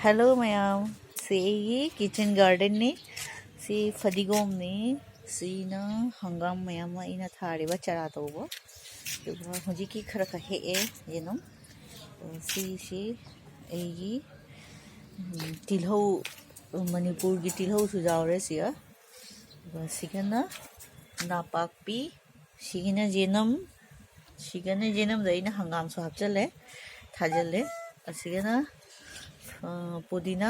Hello ma'am सी kitchen garden ने सी फदिगोम ने सीना हंगाम मैम अना थारीब चरा तौब हजिकी खर हे येनम सी तिलहौ मणिपुर की तिलहौ जाऊरे सिगना नापाकपी सिगना जेनम दे हंगाम सो हापचले थाजले असिगना पुदीना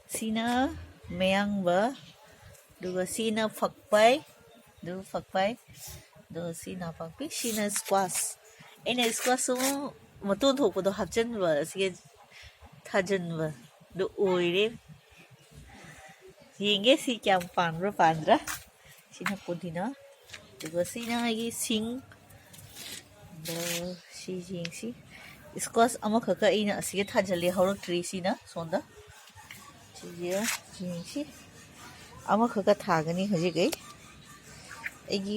सीना मयांगबा दुगा सीना फक्पाई दो सीना पाकपी सीना स्क्वाश एना स्क्वाश मतो थोपदो हापचनबा सिगे थाजनबा दो ओइरे येंगे सी क्या पांद्रा सीना पुदीना दुगा सीना आगी सिंग दो सी जेंगसी स्क्वाश अमखका इन असिगे थाजले हौरक्ट्री सीना सोंदा सिगे जेंगसी अमखका थागनी हजिगै एगी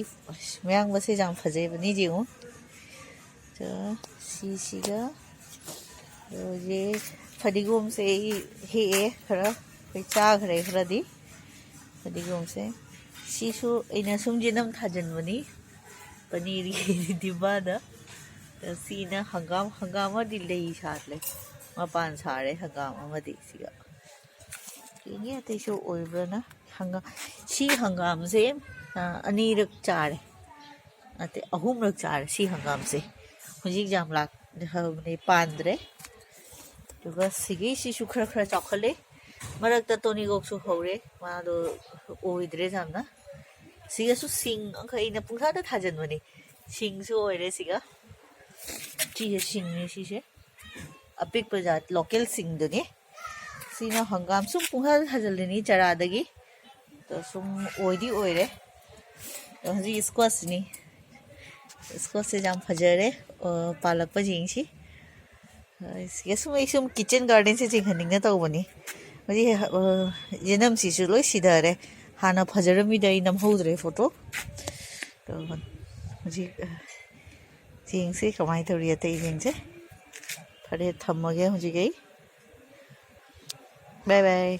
मयांगबसे जाम फजेबनी जेंगो तो सीगा ये फदिगोम से हे खरा चाखरे खरादी फदिगोम से सीसु इना सुमजेनम थाजनबनी पनीर दिबादा सीना हंगाम दिल्ली सारे मपान सारे हंगाम सिगा ये अतैसो ओइब्रना हंगाम से अनीरक चारे अते अहुमरक चारे सी हंगाम से हुजिक जाम लाक ने पांद्रे दुगा सिगी सिसु खर चौखले मरकता तोनीगोकसु हौरे मादो ओइद्रे जामना सिगासु सिंग अंखैना पुंखादा थाजनबनी सिंगसु ओइरे सिगा चीज़ सिंगने सीसे अपिक प्रजात लोकल सिंगदने सीना हंगाम सुम पुंखा हजलनी चरादगी तो सुम ओइदी ओइरे तो हजी स्क्वाश से जाम फजरे पालक जिंगसी इसके सुम किचन गार्डन से जिंगहनिंग तौबनी हजी जेनम सीसु लोई सिधारे हाना फजरमीदा नमहौद्रे फोटो तो हजी जेंगसे कमाई तौरी अतै जेंगसे फरे थम्मगे हजिगै बाय बाय।